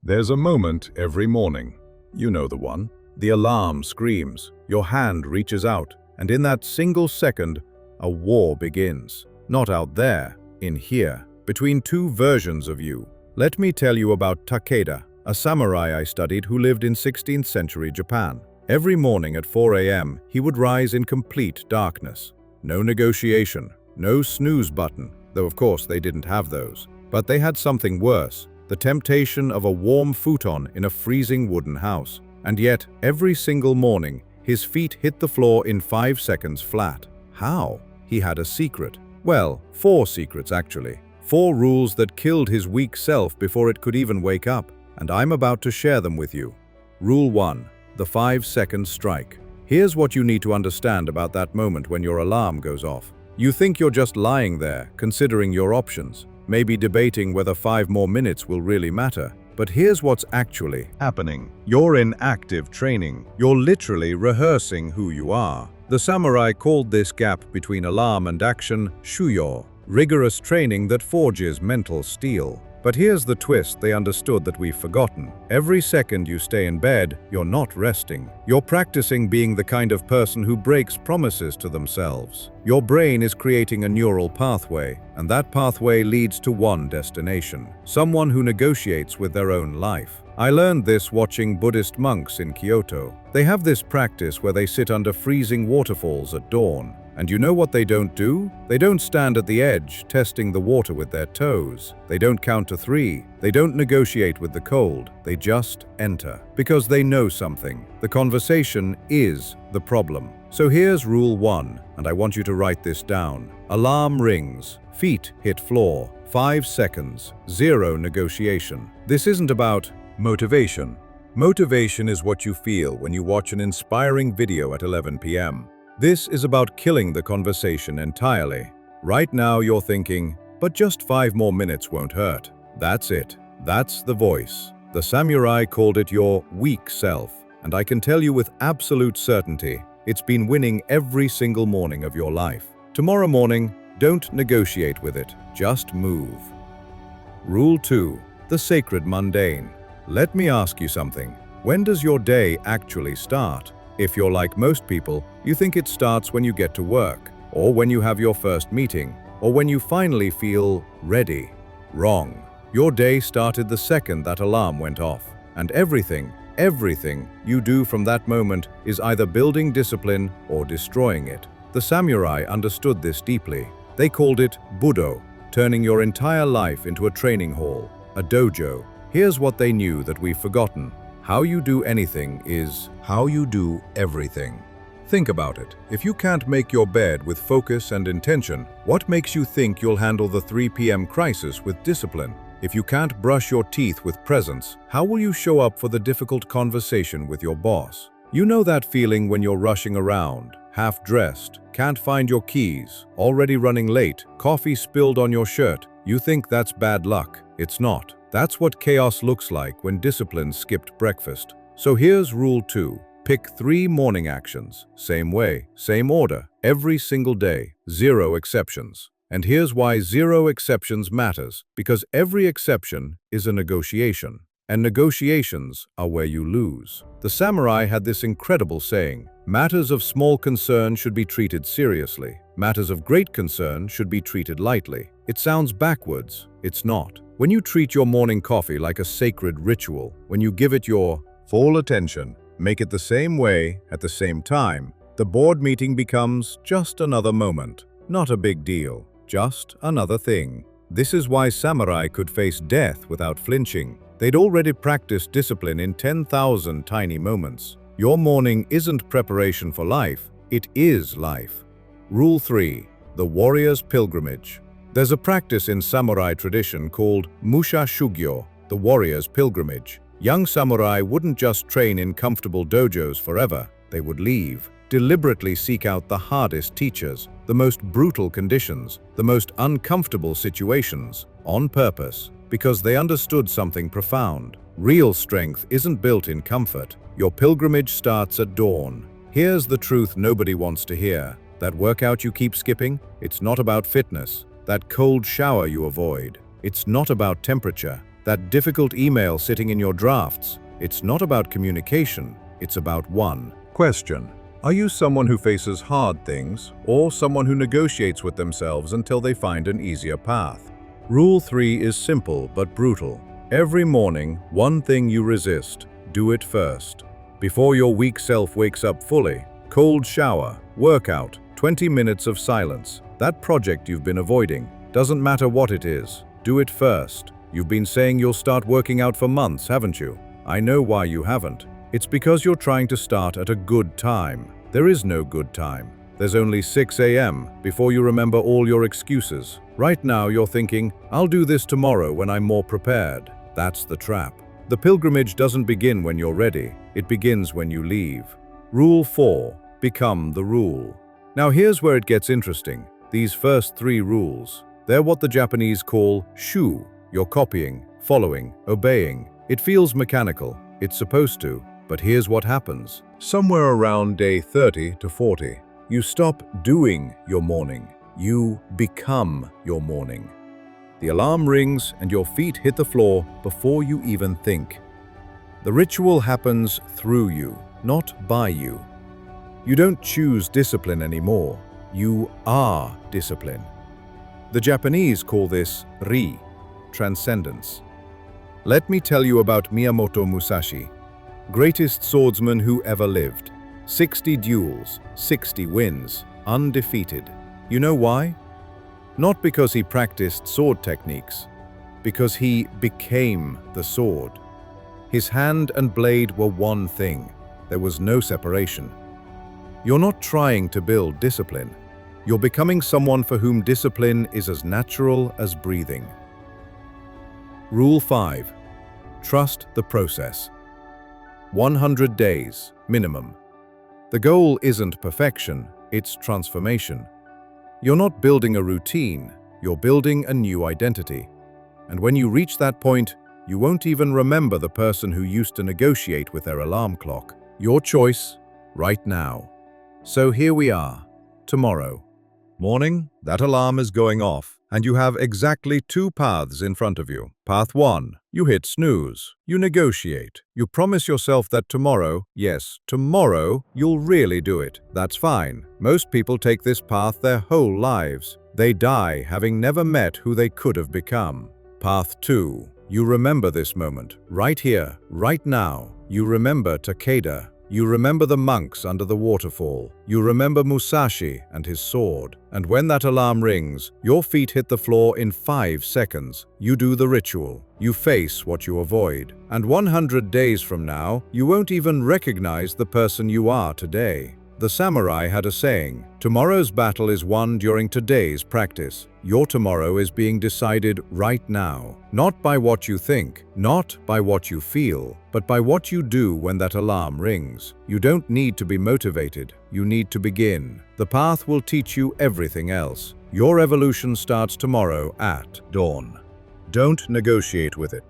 There's a moment every morning. You know the one. The alarm screams, your hand reaches out, and in that single second, a war begins. Not out there, in here, between two versions of you. Let me tell you about Takeda, a samurai I studied who lived in 16th century Japan. Every morning at 4 a.m., he would rise in complete darkness. No negotiation, no snooze button, though of course they didn't have those. But they had something worse, the temptation of a warm futon in a freezing wooden house. And yet, every single morning, his feet hit the floor in 5 seconds flat. How? He had a secret. Well, 4 secrets actually. 4 rules that killed his weak self before it could even wake up. And I'm about to share them with you. Rule 1. The 5-second strike. Here's what you need to understand about that moment when your alarm goes off. You think you're just lying there, considering your options, maybe debating whether 5 more minutes will really matter. But here's what's actually happening. You're in active training. You're literally rehearsing who you are. The samurai called this gap between alarm and action Shuyo, rigorous training that forges mental steel. But here's the twist they understood that we've forgotten. Every second you stay in bed, you're not resting. You're practicing being the kind of person who breaks promises to themselves. Your brain is creating a neural pathway, and that pathway leads to one destination. Someone who negotiates with their own life. I learned this watching Buddhist monks in Kyoto. They have this practice where they sit under freezing waterfalls at dawn. And you know what they don't do? They don't stand at the edge, testing the water with their toes. They don't count to 3. They don't negotiate with the cold. They just enter. Because they know something. The conversation is the problem. So here's rule 1, and I want you to write this down. Alarm rings. Feet hit floor. 5 seconds. 0 negotiation. This isn't about motivation. Motivation is what you feel when you watch an inspiring video at 11 p.m. This is about killing the conversation entirely. Right now you're thinking, but just 5 more minutes won't hurt. That's it. That's the voice. The samurai called it your weak self. And I can tell you with absolute certainty, it's been winning every single morning of your life. Tomorrow morning, don't negotiate with it. Just move. Rule 2. The sacred mundane. Let me ask you something. When does your day actually start? If you're like most people, you think it starts when you get to work, or when you have your first meeting, or when you finally feel ready. Wrong. Your day started the second that alarm went off, and everything you do from that moment is either building discipline or destroying it. The samurai understood this deeply. They called it Budo, turning your entire life into a training hall, a dojo. Here's what they knew that we've forgotten. How you do anything is how you do everything. Think about it. If you can't make your bed with focus and intention, what makes you think you'll handle the 3 p.m. crisis with discipline? If you can't brush your teeth with presence, how will you show up for the difficult conversation with your boss? You know that feeling when you're rushing around, half-dressed, can't find your keys, already running late, coffee spilled on your shirt. You think that's bad luck. It's not. That's what chaos looks like when discipline skipped breakfast. So here's rule 2. Pick 3 morning actions. Same way, same order, every single day. 0 exceptions. And here's why 0 exceptions matters. Because every exception is a negotiation. And negotiations are where you lose. The samurai had this incredible saying, matters of small concern should be treated seriously. Matters of great concern should be treated lightly. It sounds backwards. It's not. When you treat your morning coffee like a sacred ritual, when you give it your full attention, make it the same way, at the same time, the board meeting becomes just another moment. Not a big deal, just another thing. This is why samurai could face death without flinching. They'd already practiced discipline in 10,000 tiny moments. Your morning isn't preparation for life, it is life. Rule 3. The warrior's pilgrimage. There's a practice in samurai tradition called musha shugyo, the warrior's pilgrimage. Young samurai wouldn't just train in comfortable dojos forever. They would leave, deliberately seek out the hardest teachers, the most brutal conditions, the most uncomfortable situations, on purpose, because they understood something profound. Real strength isn't built in comfort. Your pilgrimage starts at dawn. Here's the truth nobody wants to hear. That workout you keep skipping, it's not about fitness. That cold shower you avoid, it's not about temperature. That difficult email sitting in your drafts. It's not about communication, it's about one. Question: are you someone who faces hard things, or someone who negotiates with themselves until they find an easier path? Rule 3 is simple but brutal. Every morning, one thing you resist, do it first. Before your weak self wakes up fully, cold shower, workout, 20 minutes of silence. That project you've been avoiding, doesn't matter what it is, do it first. You've been saying you'll start working out for months, haven't you? I know why you haven't. It's because you're trying to start at a good time. There is no good time. There's only 6 a.m. before you remember all your excuses. Right now you're thinking, I'll do this tomorrow when I'm more prepared. That's the trap. The pilgrimage doesn't begin when you're ready. It begins when you leave. Rule 4. Become the rule. Now here's where it gets interesting. These first 3 rules, they're what the Japanese call shu. You're copying, following, obeying. It feels mechanical. It's supposed to. But here's what happens. Somewhere around day 30 to 40, you stop doing your morning. You become your morning. The alarm rings and your feet hit the floor before you even think. The ritual happens through you, not by you. You don't choose discipline anymore. You are discipline. The Japanese call this ri, transcendence. Let me tell you about Miyamoto Musashi, greatest swordsman who ever lived. 60 duels, 60 wins, undefeated. You know why? Not because he practiced sword techniques, because he became the sword. His hand and blade were one thing. There was no separation. You're not trying to build discipline. You're becoming someone for whom discipline is as natural as breathing. Rule 5. Trust the process. 100 days, minimum. The goal isn't perfection, it's transformation. You're not building a routine, you're building a new identity. And when you reach that point, you won't even remember the person who used to negotiate with their alarm clock. Your choice, right now. So here we are, tomorrow. Morning, that alarm is going off, and you have exactly 2 paths in front of you. Path 1, you hit snooze. You negotiate. You promise yourself that tomorrow, yes, tomorrow, you'll really do it. That's fine. Most people take this path their whole lives. They die having never met who they could have become. Path 2, you remember this moment, right here, right now. You remember Takeda. You remember the monks under the waterfall. You remember Musashi and his sword. And when that alarm rings, your feet hit the floor in 5 seconds. You do the ritual. You face what you avoid. And 100 days from now, you won't even recognize the person you are today. The samurai had a saying, tomorrow's battle is won during today's practice. Your tomorrow is being decided right now. Not by what you think, not by what you feel, but by what you do when that alarm rings. You don't need to be motivated, you need to begin. The path will teach you everything else. Your evolution starts tomorrow at dawn. Don't negotiate with it.